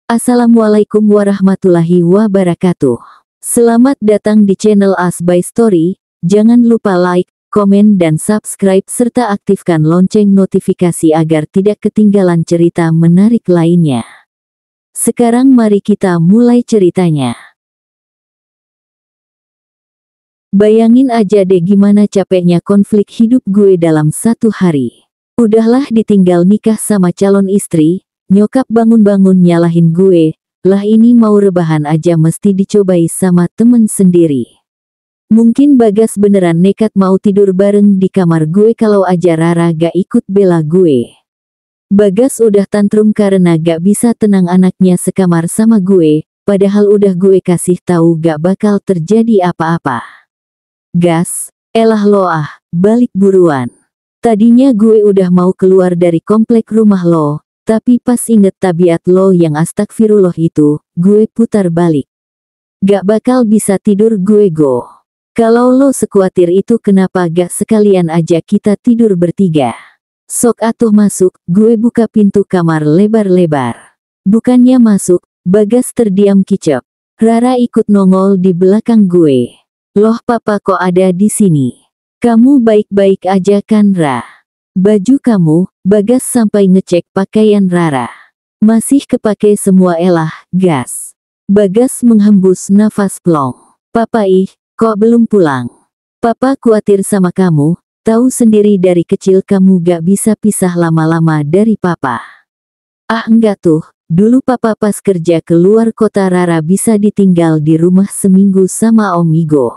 Assalamualaikum warahmatullahi wabarakatuh. Selamat datang di channel As by Story. Jangan lupa like, komen dan subscribe serta aktifkan lonceng notifikasi agar tidak ketinggalan cerita menarik lainnya. Sekarang mari kita mulai ceritanya. Bayangin aja deh gimana capeknya konflik hidup gue dalam satu hari. Udahlah ditinggal nikah sama calon istri, nyokap bangun-bangun nyalahin gue, lah ini mau rebahan aja mesti dicobai sama temen sendiri. Mungkin Bagas beneran nekat mau tidur bareng di kamar gue kalau aja Rara gak ikut bela gue. Bagas udah tantrum karena gak bisa tenang anaknya sekamar sama gue, padahal udah gue kasih tahu gak bakal terjadi apa-apa. Gas, elah lo balik buruan. Tadinya gue udah mau keluar dari komplek rumah lo, tapi pas inget tabiat lo yang astagfirullah itu, gue putar balik. Gak bakal bisa tidur gue go. Kalau lo sekuatir itu kenapa gak sekalian aja kita tidur bertiga? Sok atuh masuk, gue buka pintu kamar lebar-lebar. Bukannya masuk, Bagas terdiam kicep. Rara ikut nongol di belakang gue. Loh papa kok ada di sini? Kamu baik-baik aja kan Ra? Baju kamu, Bagas sampai ngecek pakaian Rara. Masih kepake semua elah, gas. Bagas menghembus nafas plong. Papa kok belum pulang? Papa khawatir sama kamu, tahu sendiri dari kecil kamu gak bisa pisah lama-lama dari papa. Enggak tuh, dulu papa pas kerja keluar kota Rara bisa ditinggal di rumah seminggu sama Om Igo.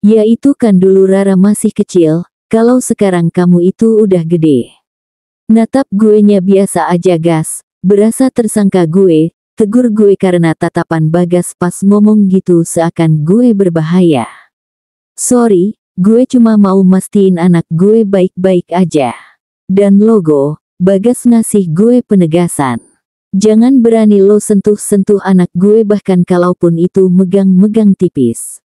Ya itu kan dulu Rara masih kecil, kalau sekarang kamu itu udah gede. Natap gue nya biasa aja gas, berasa tersangka gue, tegur gue karena tatapan Bagas pas ngomong gitu seakan gue berbahaya. Sorry, gue cuma mau mastiin anak gue baik-baik aja. Dan logo, Bagas ngasih gue penegasan. Jangan berani lo sentuh-sentuh anak gue bahkan kalaupun itu megang-megang tipis.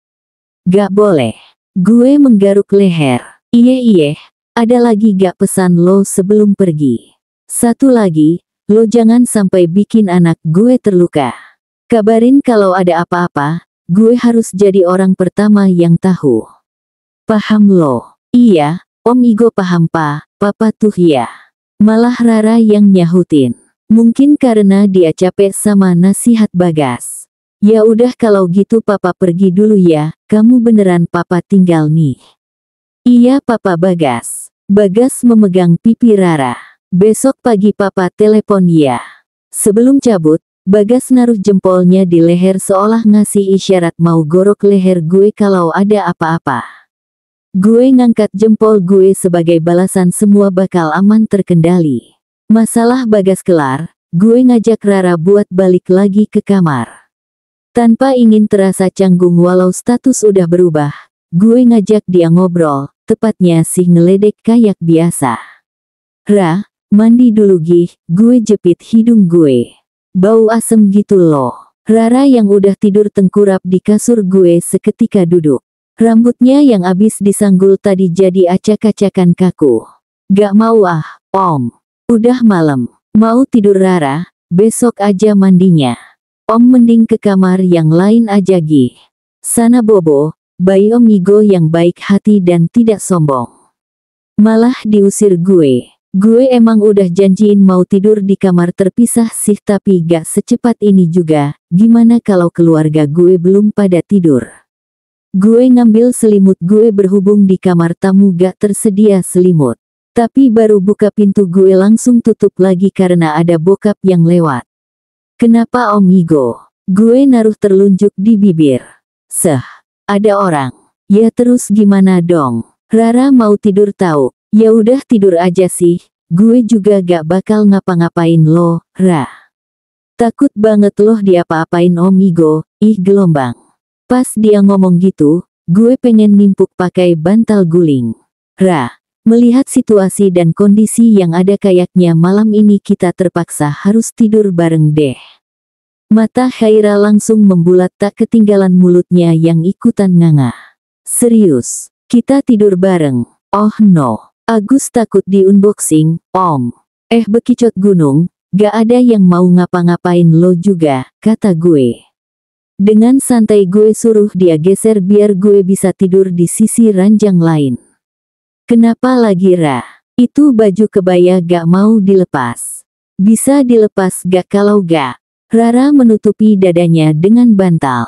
Gak boleh. Gue menggaruk leher. Iye, ada lagi gak pesan lo sebelum pergi? Satu lagi, lo jangan sampai bikin anak gue terluka. Kabarin kalau ada apa-apa, gue harus jadi orang pertama yang tahu. Paham lo? Iya, Om Igo paham papa tuh ya. Malah Rara yang nyahutin. Mungkin karena dia capek sama nasihat Bagas. Ya udah kalau gitu papa pergi dulu ya, kamu beneran papa tinggal nih. Iya papa Bagas. Bagas memegang pipi Rara. Besok pagi papa telepon ya. Sebelum cabut, Bagas naruh jempolnya di leher seolah ngasih isyarat mau gorok leher gue kalau ada apa-apa. Gue ngangkat jempol gue sebagai balasan semua bakal aman terkendali. Masalah Bagas kelar, gue ngajak Rara buat balik lagi ke kamar. Tanpa ingin terasa canggung walau status udah berubah, gue ngajak dia ngobrol, tepatnya sih ngeledek kayak biasa. Ra, mandi dulu gue jepit hidung gue. Bau asem gitu loh. Rara yang udah tidur tengkurap di kasur gue seketika duduk. Rambutnya yang abis disanggul tadi jadi acak-acakan kaku. Gak mau Om. Udah malam. Mau tidur Rara, besok aja mandinya. Om mending ke kamar yang lain aja Sana bobo, bayi Om Igo yang baik hati dan tidak sombong. Malah diusir gue. Gue emang udah janjiin mau tidur di kamar terpisah sih tapi gak secepat ini juga, gimana kalau keluarga gue belum pada tidur. Gue ngambil selimut gue berhubung di kamar tamu gak tersedia selimut. Tapi baru buka pintu gue langsung tutup lagi karena ada bokap yang lewat. Kenapa Om Igo? Gue naruh terlunjuk di bibir. Ada orang. Ya terus gimana dong? Rara mau tidur tahu. Ya udah tidur aja sih. Gue juga gak bakal ngapa-ngapain lo, Ra. Takut banget loh diapa-apain Om Igo, gelombang. Pas dia ngomong gitu, gue pengen nimpuk pakai bantal guling. Ra, melihat situasi dan kondisi yang ada kayaknya malam ini kita terpaksa harus tidur bareng deh. Mata Khaira langsung membulat tak ketinggalan mulutnya yang ikutan nganga. Serius, kita tidur bareng? Oh no, Agus takut di unboxing, Om. Bekicot gunung, gak ada yang mau ngapa-ngapain lo juga, kata gue. Dengan santai gue suruh dia geser biar gue bisa tidur di sisi ranjang lain. Kenapa lagi Ra? Itu baju kebaya gak mau dilepas. Bisa dilepas gak kalau gak? Rara menutupi dadanya dengan bantal.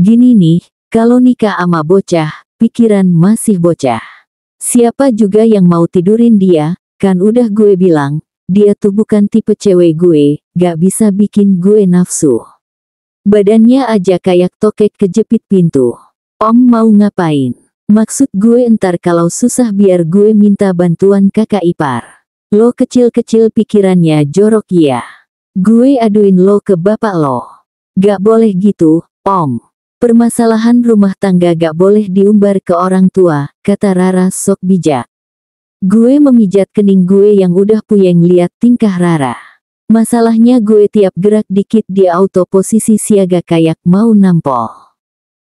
Gini nih, kalau nikah ama bocah, pikiran masih bocah. Siapa juga yang mau tidurin dia, kan udah gue bilang, dia tuh bukan tipe cewek gue, gak bisa bikin gue nafsu. Badannya aja kayak tokek kejepit pintu. Om mau ngapain? Maksud gue entar kalau susah biar gue minta bantuan kakak ipar. Lo kecil-kecil pikirannya jorok ya. Gue aduin lo ke bapak lo. Gak boleh gitu, Om. Permasalahan rumah tangga gak boleh diumbar ke orang tua, kata Rara sok bijak. Gue memijat kening gue yang udah puyeng liat tingkah Rara. Masalahnya gue tiap gerak dikit di auto posisi siaga kayak mau nampol.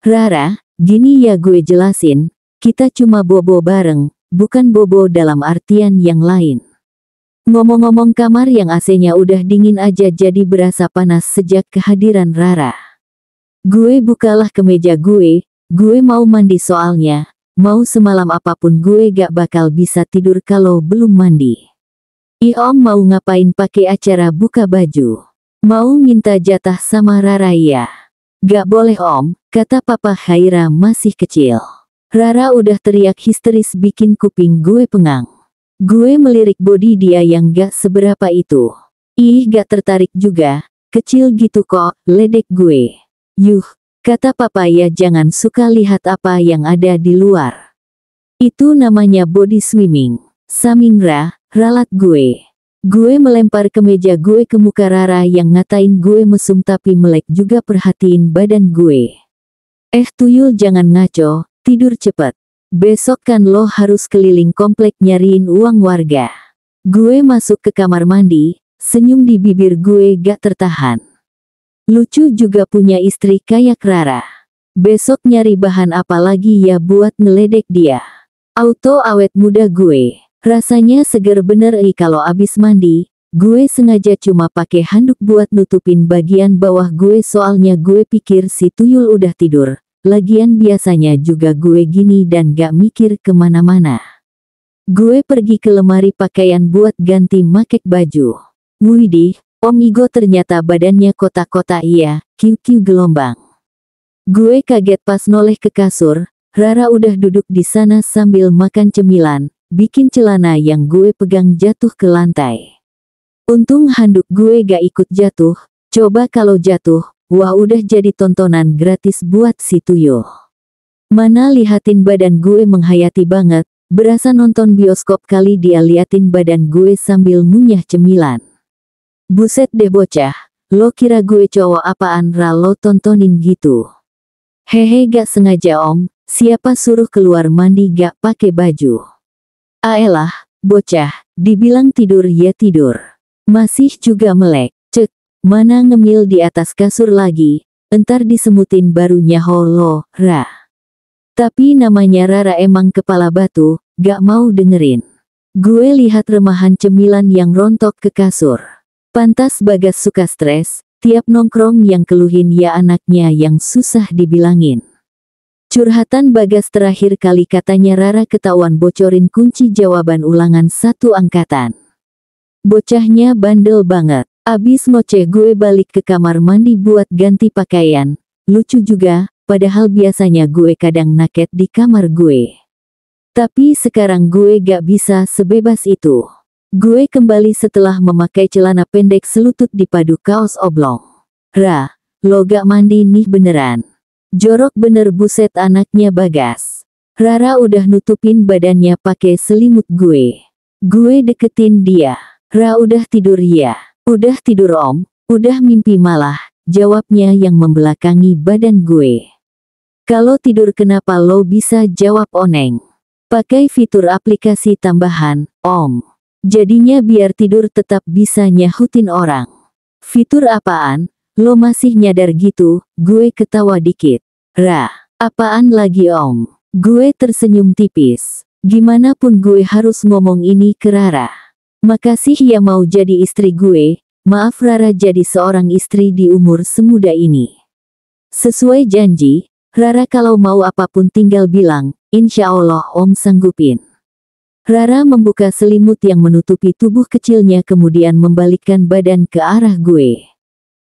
Rara, gini ya gue jelasin, kita cuma bobo bareng, bukan bobo dalam artian yang lain. Ngomong-ngomong kamar yang AC-nya udah dingin aja jadi berasa panas sejak kehadiran Rara. Gue bukalah kemeja gue mau mandi soalnya, mau semalam apapun gue gak bakal bisa tidur kalau belum mandi. Om mau ngapain pakai acara buka baju? Mau minta jatah sama Rara ya? Gak boleh Om, kata Papa Khaira masih kecil. Rara udah teriak histeris bikin kuping gue pengang. Gue melirik bodi dia yang gak seberapa itu. Ih gak tertarik juga, kecil gitu kok, ledek gue. Yuh, kata Papa ya jangan suka lihat apa yang ada di luar. Itu namanya body swimming. Samingra, ralat gue. Gue melempar kemeja gue ke muka Rara yang ngatain gue mesum tapi melek juga perhatiin badan gue. Tuyul jangan ngaco, tidur cepet. Besok kan lo harus keliling komplek nyariin uang warga. Gue masuk ke kamar mandi, senyum di bibir gue gak tertahan. Lucu juga punya istri kayak Rara. Besok nyari bahan apa lagi ya buat ngeledek dia. Auto awet muda gue. Rasanya seger bener kalau abis mandi, gue sengaja cuma pakai handuk buat nutupin bagian bawah gue soalnya gue pikir si tuyul udah tidur. Lagian biasanya juga gue gini dan gak mikir kemana-mana. Gue pergi ke lemari pakaian buat ganti makek baju. Widih, Om Igo ternyata badannya kotak-kotak iya, kiu-kiu gelombang. Gue kaget pas noleh ke kasur, Rara udah duduk di sana sambil makan cemilan. Bikin celana yang gue pegang jatuh ke lantai. Untung handuk gue gak ikut jatuh, coba kalau jatuh, wah udah jadi tontonan gratis buat si tuyul. Mana lihatin badan gue menghayati banget, berasa nonton bioskop kali dia liatin badan gue sambil ngunyah cemilan. Buset deh bocah, lo kira gue cowok apaan Ra lo tontonin gitu. Hehe gak sengaja Om, siapa suruh keluar mandi gak pakai baju. Aelah, bocah, dibilang tidur ya tidur. Masih juga melek, cek, mana ngemil di atas kasur lagi, entar disemutin baru nyaho lo, Ra. Tapi namanya Rara emang kepala batu, gak mau dengerin. Gue lihat remahan cemilan yang rontok ke kasur. Pantas Bagas suka stres, tiap nongkrong yang keluhin ya anaknya yang susah dibilangin. Curhatan Bagas terakhir kali katanya Rara ketahuan bocorin kunci jawaban ulangan satu angkatan. Bocahnya bandel banget. Abis ngoceh gue balik ke kamar mandi buat ganti pakaian. Lucu juga, padahal biasanya gue kadang naket di kamar gue. Tapi sekarang gue gak bisa sebebas itu. Gue kembali setelah memakai celana pendek selutut dipadu kaos oblong. Ra, lo gak mandi nih beneran. Jorok bener buset anaknya Bagas. Rara udah nutupin badannya pakai selimut gue. Gue deketin dia. Ra udah tidur ya. Udah tidur Om, udah mimpi malah, jawabnya yang membelakangi badan gue. Kalau tidur kenapa lo bisa jawab oneng? Pakai fitur aplikasi tambahan, Om. Jadinya biar tidur tetap bisa nyahutin orang. Fitur apaan? Lo masih nyadar gitu, gue ketawa dikit. Ra, apaan lagi Om? Gue tersenyum tipis. Gimana pun gue harus ngomong ini ke Rara. Makasih ya mau jadi istri gue, maaf Rara jadi seorang istri di umur semuda ini. Sesuai janji, Rara kalau mau apapun tinggal bilang, insya Allah Om sanggupin. Rara membuka selimut yang menutupi tubuh kecilnya kemudian membalikkan badan ke arah gue.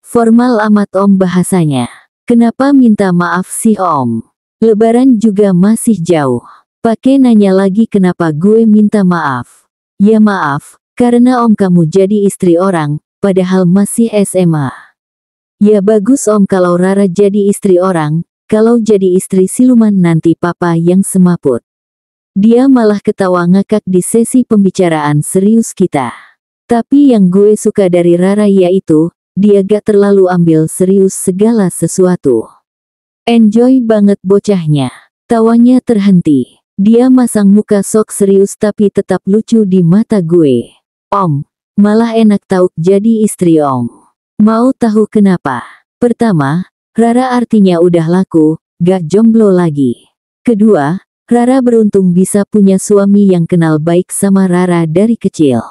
Formal amat Om bahasanya. Kenapa minta maaf sih Om? Lebaran juga masih jauh. Pakai nanya lagi kenapa gue minta maaf. Ya maaf, karena Om kamu jadi istri orang, padahal masih SMA. Ya bagus Om kalau Rara jadi istri orang, kalau jadi istri siluman nanti papa yang semaput. Dia malah ketawa ngakak di sesi pembicaraan serius kita. Tapi yang gue suka dari Rara yaitu, dia gak terlalu ambil serius segala sesuatu. Enjoy banget bocahnya. Tawanya terhenti. Dia masang muka sok serius tapi tetap lucu di mata gue. Om, malah enak tahu jadi istri Om. Mau tahu kenapa? Pertama, Rara artinya udah laku, gak jomblo lagi. Kedua, Rara beruntung bisa punya suami yang kenal baik sama Rara dari kecil.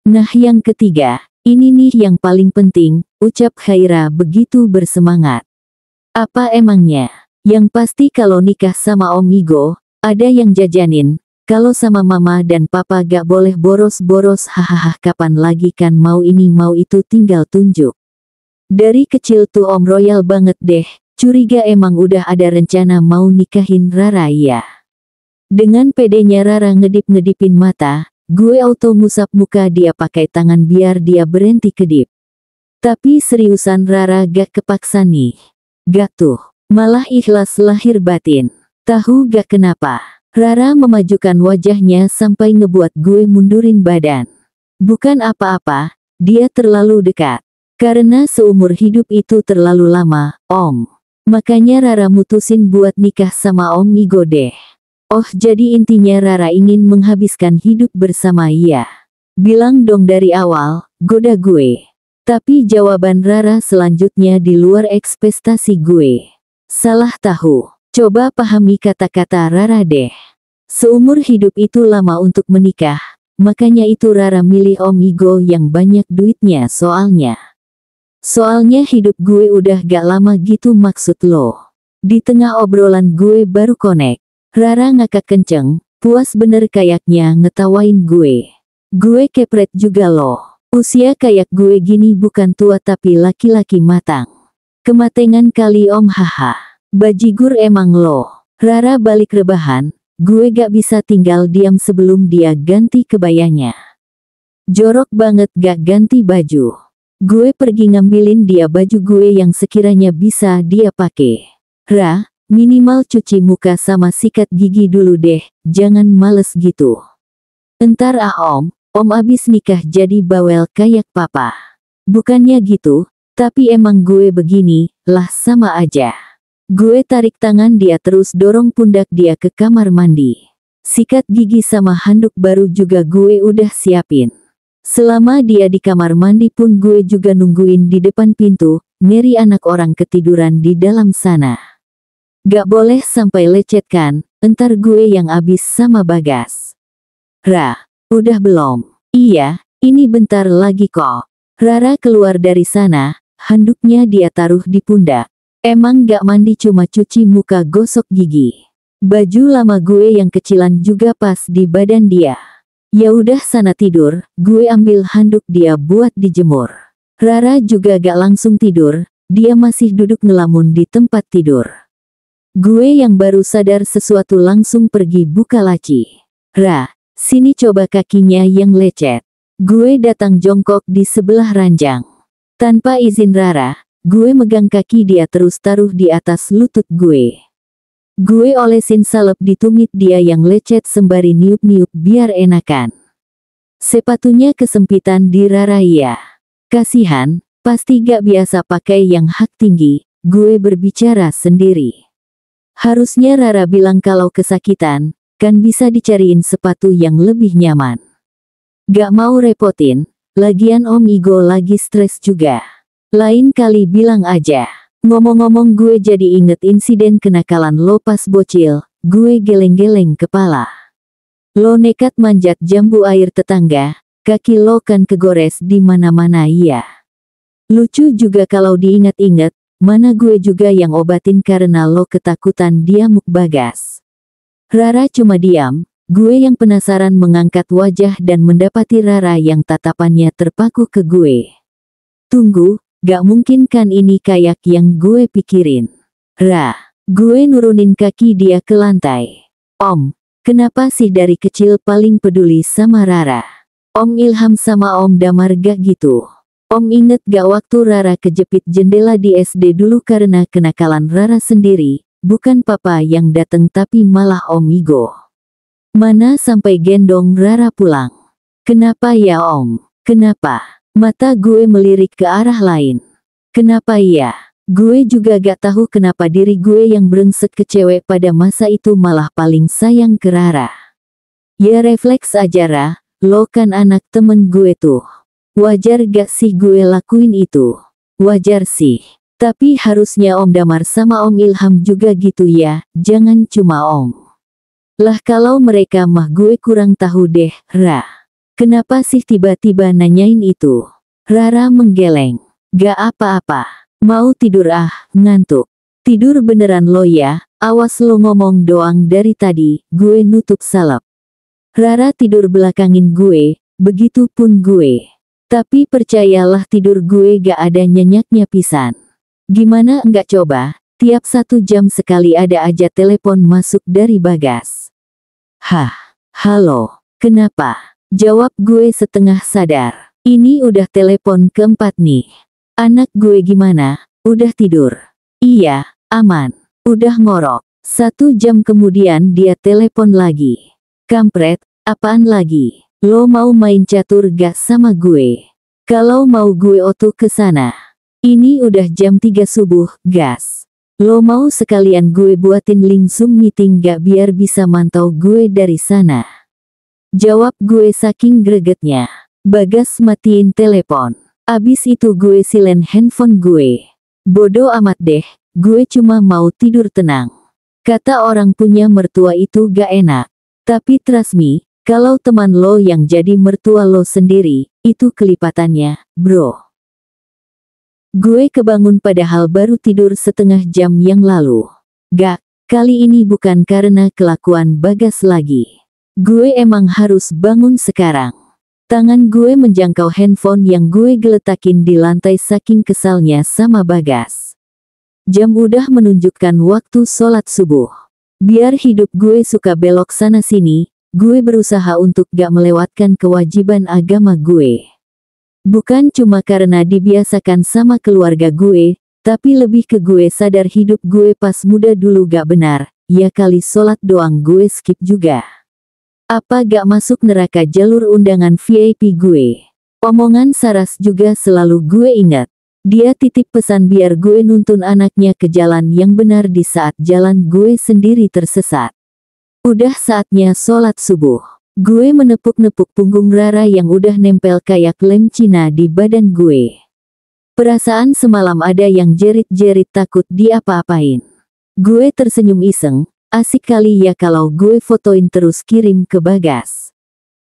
Nah yang ketiga, ini nih yang paling penting, ucap Khaira begitu bersemangat. Apa emangnya? Yang pasti kalau nikah sama Om Igo, ada yang jajanin, kalau sama mama dan papa gak boleh boros-boros hahaha kapan lagi kan mau ini mau itu tinggal tunjuk. Dari kecil tuh Om royal banget deh, curiga emang udah ada rencana mau nikahin Rara ya. Dengan pedenya Rara ngedip-ngedipin mata, gue auto ngusap muka dia pakai tangan biar dia berhenti kedip. Tapi seriusan Rara gak kepaksa nih. Gak tuh, malah ikhlas lahir batin. Tahu gak kenapa? Rara memajukan wajahnya sampai ngebuat gue mundurin badan. Bukan apa-apa, dia terlalu dekat. Karena seumur hidup itu terlalu lama, Om. Makanya Rara mutusin buat nikah sama Om Igo deh. Oh jadi intinya Rara ingin menghabiskan hidup bersama ia. Bilang dong dari awal, goda gue. Tapi jawaban Rara selanjutnya di luar ekspektasi gue. Salah tahu. Coba pahami kata-kata Rara deh. Seumur hidup itu lama untuk menikah, makanya itu Rara milih Om Igo yang banyak duitnya soalnya. Soalnya hidup gue udah gak lama gitu maksud lo. Di tengah obrolan gue baru connect. Rara ngakak kenceng, puas bener kayaknya ngetawain gue. Gue kepret juga loh. Usia kayak gue gini bukan tua tapi laki-laki matang. Kematengan kali Om haha. Bajigur emang lo. Rara balik rebahan, gue gak bisa tinggal diam sebelum dia ganti kebayanya. Jorok banget gak ganti baju. Gue pergi ngambilin dia baju gue yang sekiranya bisa dia pakai. Ra, minimal cuci muka sama sikat gigi dulu deh, jangan males gitu. Entar Om abis nikah jadi bawel kayak papa. Bukannya gitu, tapi emang gue begini, lah sama aja. Gue tarik tangan dia terus dorong pundak dia ke kamar mandi. Sikat gigi sama handuk baru juga gue udah siapin. Selama dia di kamar mandi pun gue juga nungguin di depan pintu, ngeri anak orang ketiduran di dalam sana. Gak boleh sampai lecet kan, entar gue yang abis sama Bagas. Ra, udah belum? Iya, ini bentar lagi kok. Rara keluar dari sana, handuknya dia taruh di pundak. Emang gak mandi cuma cuci muka gosok gigi. Baju lama gue yang kecilan juga pas di badan dia. Ya udah sana tidur, gue ambil handuk dia buat dijemur. Rara juga gak langsung tidur, dia masih duduk ngelamun di tempat tidur. Gue yang baru sadar sesuatu langsung pergi buka laci. Ra, sini coba kakinya yang lecet. Gue datang jongkok di sebelah ranjang. Tanpa izin Rara, gue megang kaki dia terus taruh di atas lutut gue. Gue olesin salep di tumit dia yang lecet sembari niup-niup biar enakan. Sepatunya kesempitan di Rara ya. Kasihan, pasti gak biasa pakai yang hak tinggi, gue berbicara sendiri. Harusnya Rara bilang kalau kesakitan, kan bisa dicariin sepatu yang lebih nyaman. Gak mau repotin, lagian Om Igo lagi stres juga. Lain kali bilang aja. Ngomong-ngomong gue jadi inget insiden kenakalan lo pas bocil, gue geleng-geleng kepala. Lo nekat manjat jambu air tetangga, kaki lo kan kegores di mana-mana ya. Lucu juga kalau diingat-ingat, mana gue juga yang obatin karena lo ketakutan diamuk Bagas. Rara cuma diam, gue yang penasaran mengangkat wajah dan mendapati Rara yang tatapannya terpaku ke gue. Tunggu, gak mungkin kan ini kayak yang gue pikirin. Gue nurunin kaki dia ke lantai. Om, kenapa sih dari kecil paling peduli sama Rara? Om Ilham sama Om Damar gak gitu. Om inget gak waktu Rara kejepit jendela di SD dulu karena kenakalan Rara sendiri, bukan papa yang dateng tapi malah Om Igo. Mana sampai gendong Rara pulang. Kenapa ya Om? Kenapa? Mata gue melirik ke arah lain. Kenapa ya? Gue juga gak tahu kenapa diri gue yang brengsek ke cewek pada masa itu malah paling sayang ke Rara. Ya refleks aja Ra, lo kan anak temen gue tuh. Wajar gak sih gue lakuin itu? Wajar sih. Tapi harusnya Om Damar sama Om Ilham juga gitu ya, jangan cuma Om. Lah kalau mereka mah gue kurang tahu deh, Ra. Kenapa sih tiba-tiba nanyain itu? Rara menggeleng. Gak apa-apa. Mau tidur ngantuk. Tidur beneran lo ya, awas lo ngomong doang dari tadi, gue nutup salep. Rara tidur belakangin gue, begitupun gue. Tapi percayalah tidur gue gak ada nyenyaknya pisan. Gimana enggak coba, tiap 1 jam sekali ada aja telepon masuk dari Bagas. Halo, kenapa? Jawab gue setengah sadar. Ini udah telepon keempat nih. Anak gue gimana? Udah tidur? Iya, aman. Udah ngorok. 1 jam kemudian dia telepon lagi. Kampret, apaan lagi? Lo mau main catur gak sama gue? Kalau mau gue otu ke sana. Ini udah jam 3 subuh, gas. Lo mau sekalian gue buatin link Zoom meeting gak biar bisa mantau gue dari sana? Jawab gue saking gregetnya. Bagas matiin telepon. Abis itu gue silent handphone gue. Bodoh amat deh, gue cuma mau tidur tenang. Kata orang punya mertua itu gak enak. Tapi trust me, kalau teman lo yang jadi mertua lo sendiri, itu kelipatannya, bro. Gue kebangun padahal baru tidur setengah jam yang lalu. Gak, kali ini bukan karena kelakuan Bagas lagi. Gue emang harus bangun sekarang. Tangan gue menjangkau handphone yang gue geletakin di lantai saking kesalnya sama Bagas. Jam udah menunjukkan waktu sholat subuh. Biar hidup gue suka belok sana sini, gue berusaha untuk gak melewatkan kewajiban agama gue. Bukan cuma karena dibiasakan sama keluarga gue, tapi lebih ke gue sadar hidup gue pas muda dulu gak benar, ya kali sholat doang gue skip juga. Apa gak masuk neraka jalur undangan VIP gue? Omongan Saras juga selalu gue ingat. Dia titip pesan biar gue nuntun anaknya ke jalan yang benar di saat jalan gue sendiri tersesat. Udah saatnya sholat subuh. Gue menepuk-nepuk punggung Rara yang udah nempel kayak lem Cina di badan gue. Perasaan semalam ada yang jerit-jerit takut diapa-apain. Gue tersenyum iseng. Asik kali ya kalau gue fotoin terus kirim ke Bagas.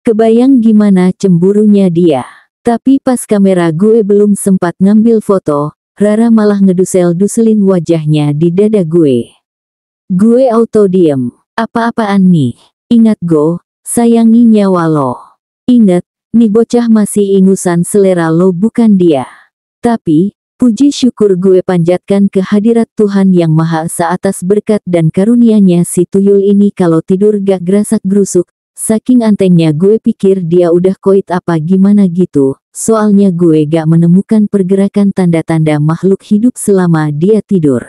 Kebayang gimana cemburunya dia. Tapi pas kamera gue belum sempat ngambil foto, Rara malah ngedusel-duselin wajahnya di dada gue. Gue auto diem. Apa-apaan nih? Ingat go, sayangi nyawa lo. Ingat, nih bocah masih ingusan selera lo bukan dia. Tapi, puji syukur gue panjatkan ke hadirat Tuhan Yang Maha Esa atas berkat dan karunia-Nya si tuyul ini kalau tidur gak gerasak-gerusuk. Saking antengnya gue pikir dia udah koit apa gimana gitu, soalnya gue gak menemukan pergerakan tanda-tanda makhluk hidup selama dia tidur.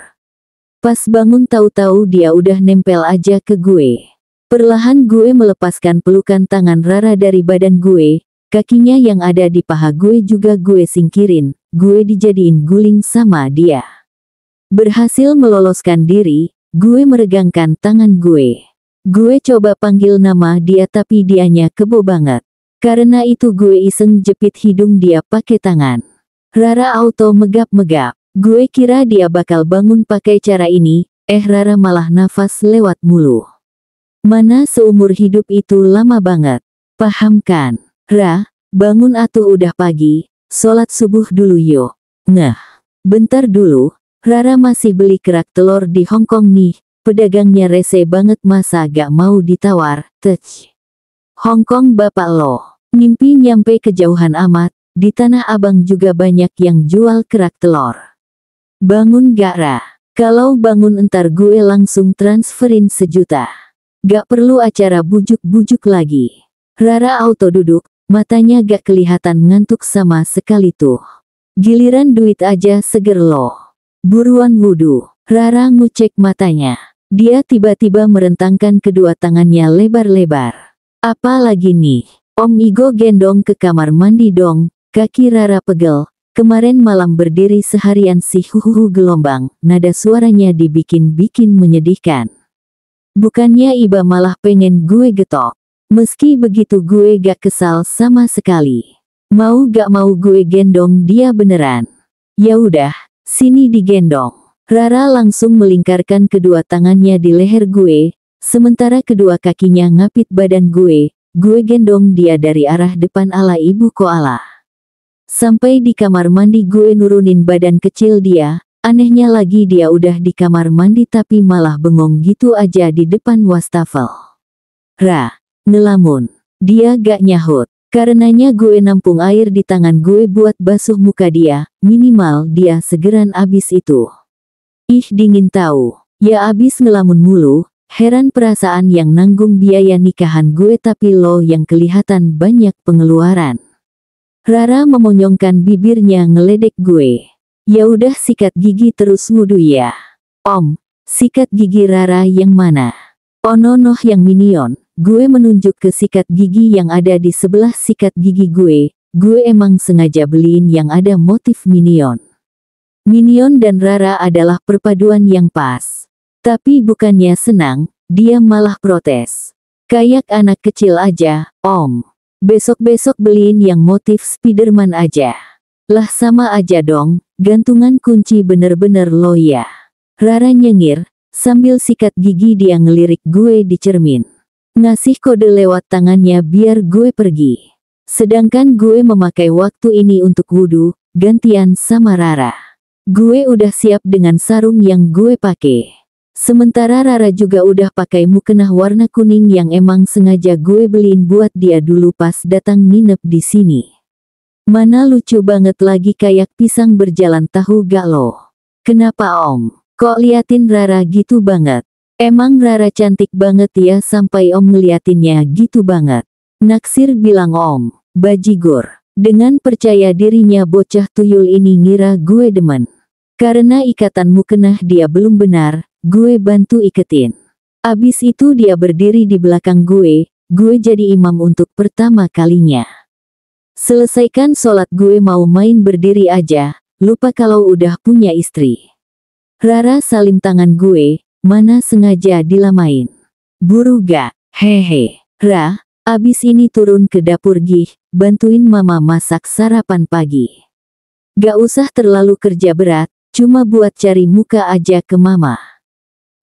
Pas bangun tahu-tahu dia udah nempel aja ke gue. Perlahan gue melepaskan pelukan tangan Rara dari badan gue, kakinya yang ada di paha gue juga gue singkirin. Gue dijadiin guling sama dia. Berhasil meloloskan diri, gue meregangkan tangan gue. Gue coba panggil nama dia tapi dianya kebo banget. Karena itu gue iseng jepit hidung dia pakai tangan. Rara auto megap-megap. Gue kira dia bakal bangun pakai cara ini, Rara malah nafas lewat mulu. Mana seumur hidup itu lama banget. Paham kan? Ra, bangun atuh udah pagi, sholat subuh dulu yuk. Ngeh, bentar dulu, Rara masih beli kerak telur di Hong Kong nih, pedagangnya rese banget masa gak mau ditawar, tech. Hong Kong bapak lo, mimpi nyampe kejauhan amat, di Tanah Abang juga banyak yang jual kerak telur. Bangun gak Ra? Kalau bangun entar gue langsung transferin 1 juta. Gak perlu acara bujuk-bujuk lagi. Rara auto duduk, matanya gak kelihatan ngantuk sama sekali tuh. Giliran duit aja seger loh. Buruan wudu. Rara ngucek matanya. Dia tiba-tiba merentangkan kedua tangannya lebar-lebar. Apa lagi nih? Om Igo gendong ke kamar mandi dong. Kaki Rara pegel. Kemarin malam berdiri seharian sih huhuhu gelombang. Nada suaranya dibikin-bikin menyedihkan. Bukannya iba malah pengen gue getok. Meski begitu gue gak kesal sama sekali. Mau gak mau gue gendong dia beneran. Ya udah, sini digendong. Rara langsung melingkarkan kedua tangannya di leher gue, sementara kedua kakinya ngapit badan gue gendong dia dari arah depan ala ibu koala. Sampai di kamar mandi gue nurunin badan kecil dia, anehnya lagi dia udah di kamar mandi tapi malah bengong gitu aja di depan wastafel. Ra, ngelamun. Dia gak nyahut. Karenanya gue nampung air di tangan gue buat basuh muka dia, minimal dia segeran abis itu. Ih dingin tahu, ya abis ngelamun mulu, heran perasaan yang nanggung biaya nikahan gue tapi lo yang kelihatan banyak pengeluaran. Rara memonyongkan bibirnya ngeledek gue. Ya udah sikat gigi terus wudu ya. Om, sikat gigi Rara yang mana? Ononoh yang minion. Gue menunjuk ke sikat gigi yang ada di sebelah sikat gigi gue. Gue emang sengaja beliin yang ada motif minion. Minion dan Rara adalah perpaduan yang pas. Tapi bukannya senang, dia malah protes. Kayak anak kecil aja, Om. Besok-besok beliin yang motif Spiderman aja. Lah sama aja dong, gantungan kunci bener-bener lo ya. Rara nyengir, sambil sikat gigi dia ngelirik gue di cermin. Ngasih kode lewat tangannya biar gue pergi. Sedangkan gue memakai waktu ini untuk wudu, gantian sama Rara. Gue udah siap dengan sarung yang gue pakai. Sementara Rara juga udah pakai mukena warna kuning yang emang sengaja gue beliin buat dia dulu pas datang nginep di sini. Mana lucu banget lagi kayak pisang berjalan tahu gak lo? Kenapa Om? Kok liatin Rara gitu banget? Emang Rara cantik banget ya sampai Om ngeliatinnya gitu banget? Naksir bilang Om, bajigur. Dengan percaya dirinya bocah tuyul ini ngira gue demen. Karena ikatan mukena dia belum benar, gue bantu iketin. Abis itu dia berdiri di belakang gue jadi imam untuk pertama kalinya. Selesaikan sholat gue mau main berdiri aja, lupa kalau udah punya istri. Rara salim tangan gue, mana sengaja dilamain. Buru gak? Hehe. Ra, abis ini turun ke dapur gih, bantuin mama masak sarapan pagi. Gak usah terlalu kerja berat, cuma buat cari muka aja ke mama.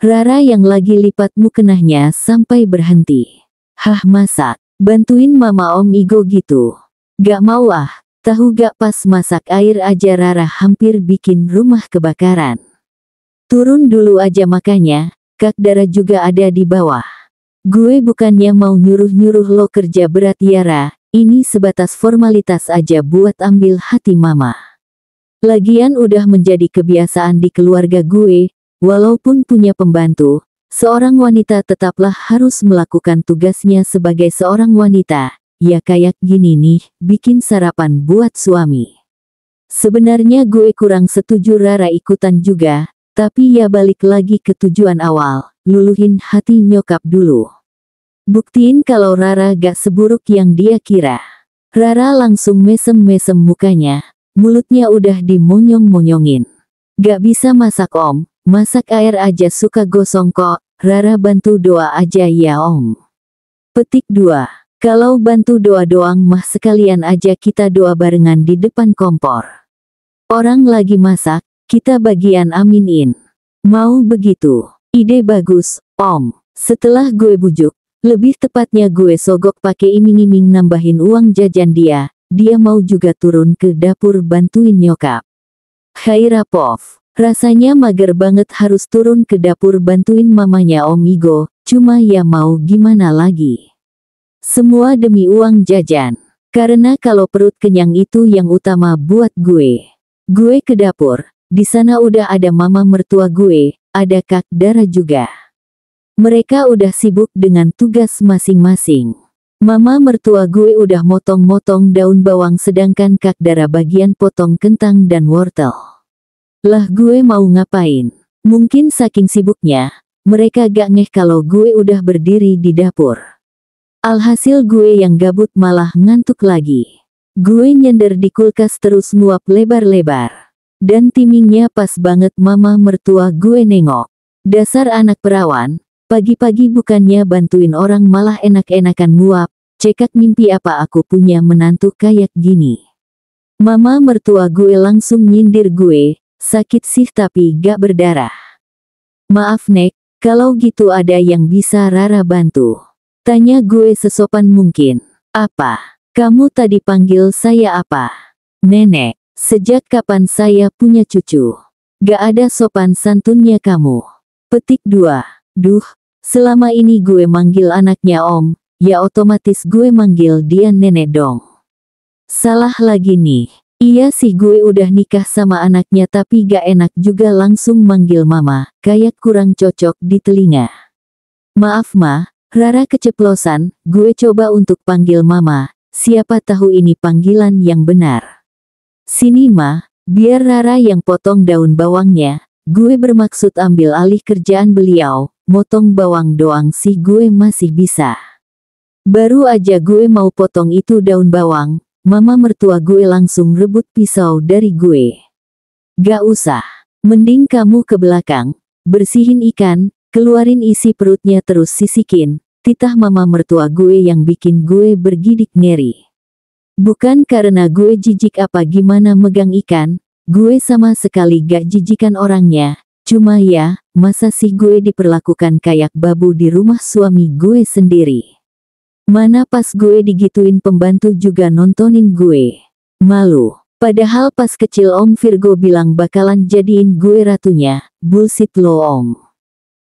Rara yang lagi lipat mukenahnya sampai berhenti. Hah masak? Bantuin mama Om Igo gitu? Gak mau ah, tahu gak pas masak air aja Rara hampir bikin rumah kebakaran. Turun dulu aja makanya, Kak Dara juga ada di bawah. Gue bukannya mau nyuruh-nyuruh lo kerja berat ya Ra, ini sebatas formalitas aja buat ambil hati mama. Lagian udah menjadi kebiasaan di keluarga gue, walaupun punya pembantu, seorang wanita tetaplah harus melakukan tugasnya sebagai seorang wanita, ya kayak gini nih, bikin sarapan buat suami. Sebenarnya gue kurang setuju Rara ikutan juga, tapi ya balik lagi ke tujuan awal, luluhin hati nyokap dulu. Buktiin kalau Rara gak seburuk yang dia kira. Rara langsung mesem-mesem mukanya. Mulutnya udah dimonyong-monyongin. Gak bisa masak Om, masak air aja suka gosong kok, Rara bantu doa aja ya Om. Petik 2. Kalau bantu doa doang mah sekalian aja kita doa barengan di depan kompor. Orang lagi masak, kita bagian aminin. Mau begitu? Ide bagus, Om. Setelah gue bujuk, lebih tepatnya gue sogok pakai iming-iming nambahin uang jajan dia, dia mau juga turun ke dapur bantuin nyokap. Khairapov, rasanya mager banget harus turun ke dapur bantuin mamanya Om Igo, cuma ya mau gimana lagi. Semua demi uang jajan. Karena kalau perut kenyang itu yang utama buat gue. Gue ke dapur, di sana udah ada mama mertua gue, ada Kak Dara juga. Mereka udah sibuk dengan tugas masing-masing. Mama mertua gue udah motong-motong daun bawang sedangkan Kak Dara bagian potong kentang dan wortel. Lah gue mau ngapain? Mungkin saking sibuknya, mereka gak ngeh kalau gue udah berdiri di dapur. Alhasil gue yang gabut malah ngantuk lagi. Gue nyender di kulkas terus nguap lebar-lebar. Dan timingnya pas banget mama mertua gue nengok. Dasar anak perawan. Pagi-pagi bukannya bantuin orang malah enak-enakan nguap, cekak mimpi apa aku punya menantu kayak gini. Mama mertua gue langsung nyindir gue, sakit sih tapi gak berdarah. Maaf Nek, kalau gitu ada yang bisa Rara bantu? Tanya gue sesopan mungkin. Apa? Kamu tadi panggil saya apa? Nenek, sejak kapan saya punya cucu? Gak ada sopan santunnya kamu. Petik 2. Duh, selama ini gue manggil anaknya Om, ya otomatis gue manggil dia nenek dong. Salah lagi nih. Iya sih gue udah nikah sama anaknya tapi gak enak juga langsung manggil mama, kayak kurang cocok di telinga. Maaf Ma, Rara keceplosan, gue coba untuk panggil mama, siapa tahu ini panggilan yang benar. Sini Ma, biar Rara yang potong daun bawangnya. Gue bermaksud ambil alih kerjaan beliau, motong bawang doang sih gue masih bisa. Baru aja gue mau potong itu daun bawang, mama mertua gue langsung rebut pisau dari gue. Gak usah, mending kamu ke belakang, bersihin ikan, keluarin isi perutnya terus sisikin, titah mama mertua gue yang bikin gue bergidik ngeri. Bukan karena gue jijik apa gimana megang ikan, gue sama sekali gak jijikan orangnya, cuma ya, masa sih gue diperlakukan kayak babu di rumah suami gue sendiri. Mana pas gue digituin pembantu juga nontonin gue. Malu. Padahal pas kecil Om Virgo bilang bakalan jadiin gue ratunya, bullshit lo Om.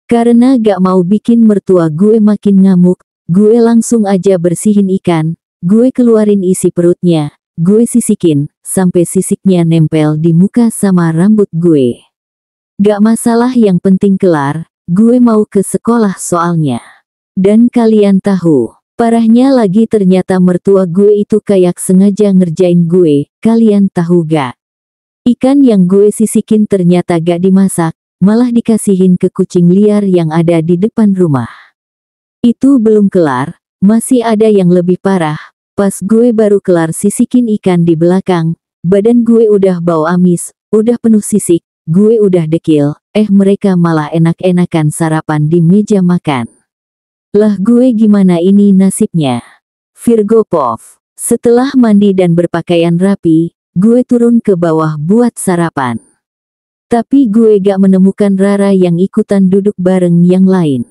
Karena gak mau bikin mertua gue makin ngamuk, gue langsung aja bersihin ikan, gue keluarin isi perutnya. Gue sisikin, sampai sisiknya nempel di muka sama rambut gue. Gak masalah yang penting kelar, gue mau ke sekolah soalnya. Dan kalian tahu, parahnya lagi ternyata mertua gue itu kayak sengaja ngerjain gue, kalian tahu gak? Ikan yang gue sisikin ternyata gak dimasak, malah dikasihin ke kucing liar yang ada di depan rumah. Itu belum kelar, masih ada yang lebih parah. Pas gue baru kelar sisikin ikan di belakang, badan gue udah bau amis, udah penuh sisik, gue udah dekil, mereka malah enak-enakan sarapan di meja makan. Lah gue gimana ini nasibnya? Virgopov, setelah mandi dan berpakaian rapi, gue turun ke bawah buat sarapan. Tapi gue gak menemukan Rara yang ikutan duduk bareng yang lain.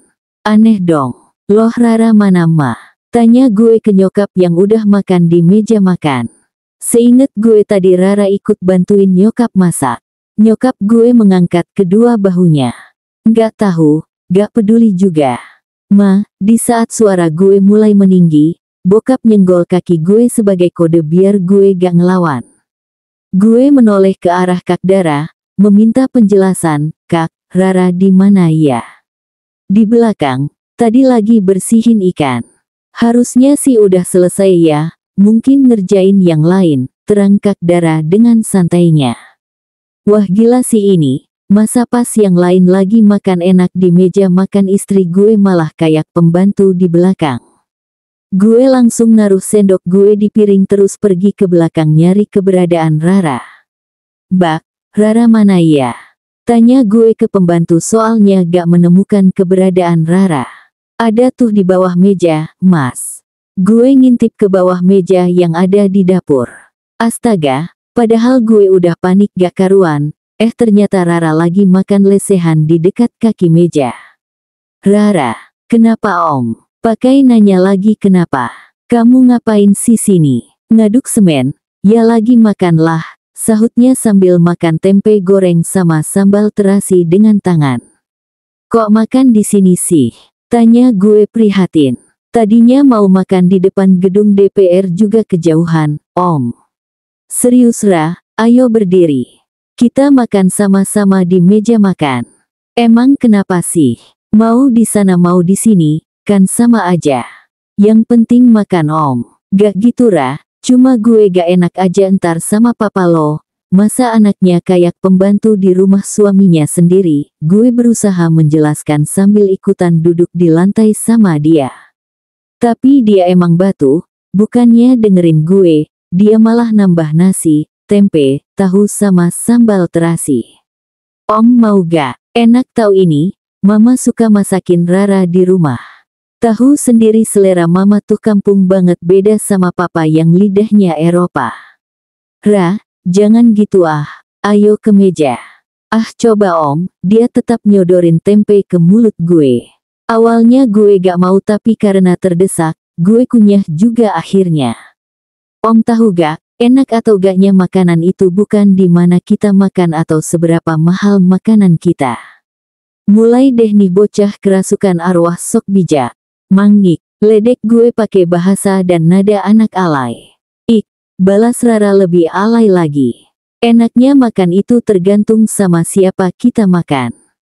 Aneh dong, loh Rara mana Ma? Tanya gue ke nyokap yang udah makan di meja makan. Seinget gue tadi Rara ikut bantuin nyokap masak. Nyokap gue mengangkat kedua bahunya. Nggak tahu, gak peduli juga. Ma, di saat suara gue mulai meninggi, bokap nyenggol kaki gue sebagai kode biar gue gak ngelawan. Gue menoleh ke arah Kak Dara, meminta penjelasan, Kak, Rara di mana ya? Di belakang, tadi lagi bersihin ikan. Harusnya sih udah selesai ya, mungkin ngerjain yang lain, terang Kak Dara dengan santainya. Wah gila sih ini, masa pas yang lain lagi makan enak di meja makan istri gue malah kayak pembantu di belakang. Gue langsung naruh sendok gue di piring terus pergi ke belakang nyari keberadaan Rara. Bak, Rara mana ya? Tanya gue ke pembantu soalnya gak menemukan keberadaan Rara. Ada tuh di bawah meja, Mas. Gue ngintip ke bawah meja yang ada di dapur. Astaga, padahal gue udah panik gak karuan, ternyata Rara lagi makan lesehan di dekat kaki meja. Rara, kenapa Om? Pakai nanya lagi kenapa? Kamu ngapain sih sini? Ngaduk semen, ya lagi makanlah, sahutnya sambil makan tempe goreng sama sambal terasi dengan tangan. Kok makan di sini sih? Tanya gue prihatin. Tadinya mau makan di depan gedung DPR juga kejauhan, Om. Serius Ra, ayo berdiri. Kita makan sama-sama di meja makan. Emang kenapa sih? Mau di sana mau di sini, kan sama aja. Yang penting makan Om. Gak gitu Ra, cuma gue gak enak aja entar sama papa lo. Masa anaknya kayak pembantu di rumah suaminya sendiri. Gue berusaha menjelaskan sambil ikutan duduk di lantai sama dia. Tapi dia emang batu, bukannya dengerin gue, dia malah nambah nasi, tempe, tahu sama sambal terasi. Om mau gak? Enak tahu ini, Mama suka masakin Rara di rumah. Tahu sendiri selera Mama tuh kampung banget beda sama papa yang lidahnya Eropa. Ra, jangan gitu ah, ayo ke meja. Ah coba Om, dia tetap nyodorin tempe ke mulut gue. Awalnya gue gak mau tapi karena terdesak, gue kunyah juga akhirnya. Om tahu gak, enak atau gaknya makanan itu bukan di mana kita makan atau seberapa mahal makanan kita. Mulai deh nih bocah kerasukan arwah sok bijak. Mangik, ledek gue pakai bahasa dan nada anak alay. Ik, balas Rara lebih alay lagi. Enaknya makan itu tergantung sama siapa kita makan.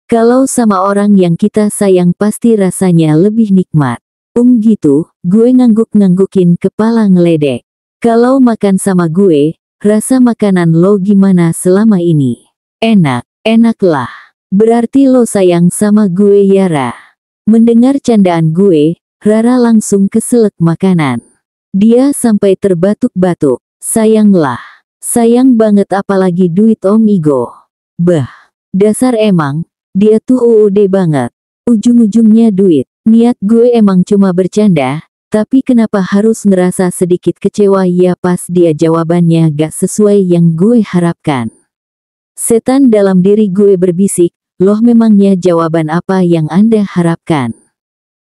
Kalau sama orang yang kita sayang pasti rasanya lebih nikmat. Gitu, gue ngangguk-nganggukin kepala ngeledek. Kalau makan sama gue, rasa makanan lo gimana selama ini? Enak, enak lah. Berarti lo sayang sama gue ya Ra. Mendengar candaan gue, Rara langsung keselak makanan. Dia sampai terbatuk-batuk. Sayanglah. Sayang banget apalagi duit Om Igo. Bah, dasar emang, dia tuh UUD banget. Ujung-ujungnya duit. Niat gue emang cuma bercanda, tapi kenapa harus ngerasa sedikit kecewa ya pas dia jawabannya gak sesuai yang gue harapkan. Setan dalam diri gue berbisik, loh memangnya jawaban apa yang Anda harapkan?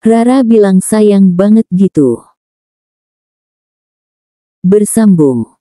Rara bilang sayang banget gitu. Bersambung.